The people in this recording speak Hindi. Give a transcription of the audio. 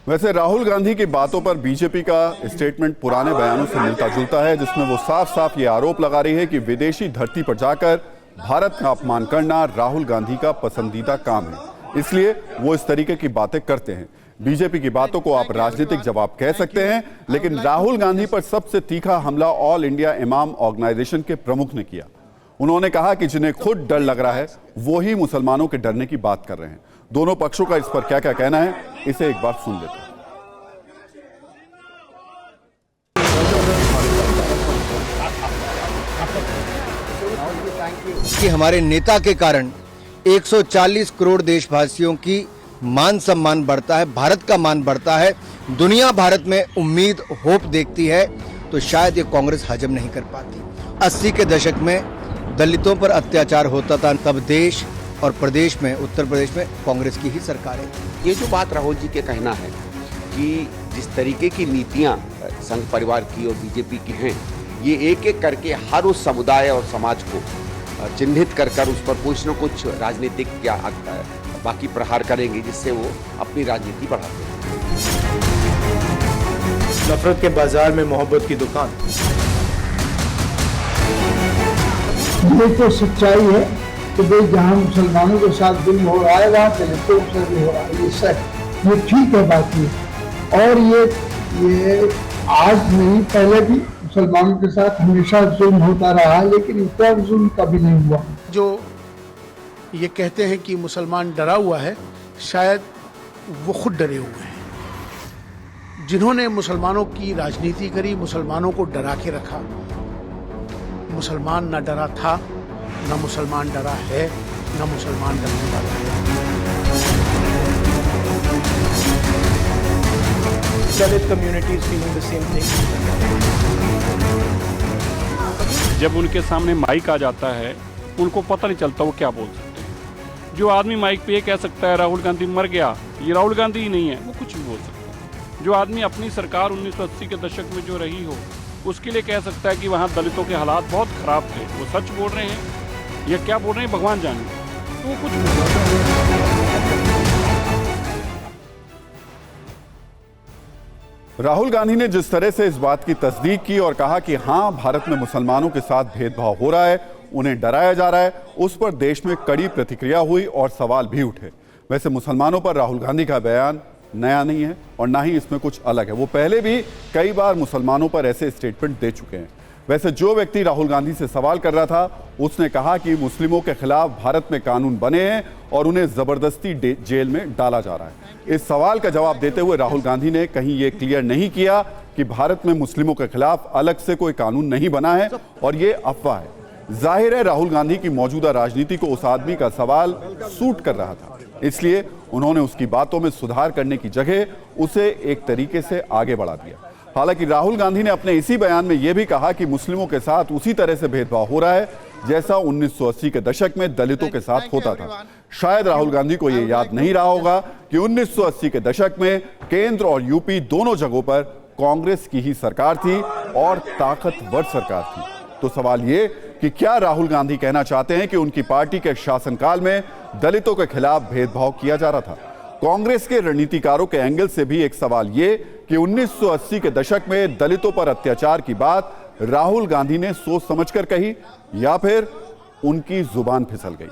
वैसे राहुल गांधी की बातों पर बीजेपी का स्टेटमेंट पुराने बयानों से मिलता जुलता है, जिसमें वो साफ साफ ये आरोप लगा रही है कि विदेशी धरती पर जाकर भारत का अपमान करना राहुल गांधी का पसंदीदा काम है, इसलिए वो इस तरीके की बातें करते हैं। बीजेपी की बातों को आप राजनीतिक जवाब कह सकते हैं, लेकिन राहुल गांधी पर सबसे तीखा हमला ऑल इंडिया इमाम ऑर्गेनाइजेशन के प्रमुख ने किया। उन्होंने कहा कि जिन्हें खुद डर लग रहा है वो ही मुसलमानों के डरने की बात कर रहे हैं। दोनों पक्षों का इस पर क्या क्या कहना है, इसे एक बार सुन लेते हैं। कि हमारे नेता के कारण 140 करोड़ देशवासियों की मान सम्मान बढ़ता है, भारत का मान बढ़ता है, दुनिया भारत में उम्मीद होप देखती है, तो शायद ये कांग्रेस हजम नहीं कर पाती। 80 के दशक में दलितों पर अत्याचार होता था, तब देश और प्रदेश में, उत्तर प्रदेश में कांग्रेस की ही सरकार है। ये जो बात राहुल जी के कहना है कि जिस तरीके की नीतियां संघ परिवार की और बीजेपी की हैं, ये एक एक करके हर उस समुदाय और समाज को चिन्हित कर उस पर कुछ न कुछ राजनीतिक या बाकी प्रहार करेंगे, जिससे वो अपनी राजनीति बढ़ाते हैं। नफरत के बाजार में मोहब्बत की दुकान। ये तो सच्चाई है कि भाई जहाँ मुसलमानों के साथ जुल्म हो रहा है वहाँ दलितों से भी हो रहा है, ये सच, ये ठीक है बात ये। और ये आज नहीं, पहले भी मुसलमानों के साथ हमेशा जुल्म होता रहा, लेकिन इतना जुल्म कभी नहीं हुआ। जो ये कहते हैं कि मुसलमान डरा हुआ है, शायद वो खुद डरे हुए हैं। जिन्होंने मुसलमानों की राजनीति करी, मुसलमानों को डरा के रखा, मुसलमान न डरा था, न मुसलमान डरा है, न मुसलमान डरने वाला है। Dalit communities feeling the same thing. जब उनके सामने माइक आ जाता है, उनको पता नहीं चलता वो क्या बोल सकते हैं। जो आदमी माइक पे ये कह सकता है राहुल गांधी मर गया, ये राहुल गांधी ही नहीं है, वो कुछ भी बोल सकता है। जो आदमी अपनी सरकार 1980 के दशक में जो रही हो, उसके लिए कह सकता है कि वहाँ दलितों के हालात बहुत खराब थे, वो सच बोल रहे हैं या क्या बोल रहे हैं भगवान जाने, तो वो कुछ भी। राहुल गांधी ने जिस तरह से इस बात की तस्दीक की और कहा कि हां, भारत में मुसलमानों के साथ भेदभाव हो रहा है, उन्हें डराया जा रहा है, उस पर देश में कड़ी प्रतिक्रिया हुई और सवाल भी उठे। वैसे मुसलमानों पर राहुल गांधी का बयान नया नहीं है और ना ही इसमें कुछ अलग है। वो पहले भी कई बार मुसलमानों पर ऐसे स्टेटमेंट दे चुके हैं। वैसे जो व्यक्ति राहुल गांधी से सवाल कर रहा था, उसने कहा कि मुस्लिमों के खिलाफ भारत में कानून बने हैं और उन्हें जबरदस्ती जेल में डाला जा रहा है। इस सवाल का जवाब देते हुए राहुल गांधी ने कहीं ये क्लियर नहीं किया कि भारत में मुस्लिमों के खिलाफ अलग से कोई कानून नहीं बना है और ये अफवाह है। जाहिर है राहुल गांधी की मौजूदा राजनीति को उस आदमी का सवाल सूट कर रहा था, इसलिए उन्होंने उसकी बातों में सुधार करने की जगह उसे एक तरीके से आगे बढ़ा दिया। हालांकि राहुल गांधी ने अपने इसी बयान में यह भी कहा कि मुस्लिमों के साथ उसी तरह से भेदभाव हो रहा है जैसा 1980 के दशक में दलितों के साथ होता था। शायद राहुल गांधी को यह याद नहीं रहा होगा कि 1980 के दशक में केंद्र और यूपी दोनों जगहों पर कांग्रेस की ही सरकार थी और ताकतवर सरकार थी। तो सवाल ये कि क्या राहुल गांधी कहना चाहते हैं कि उनकी पार्टी के शासनकाल में दलितों के खिलाफ भेदभाव किया जा रहा था? कांग्रेस के रणनीतिकारों के एंगल से भी एक सवाल ये कि 1980 के दशक में दलितों पर अत्याचार की बात राहुल गांधी ने सोच समझकर कही या फिर उनकी जुबान फिसल गई।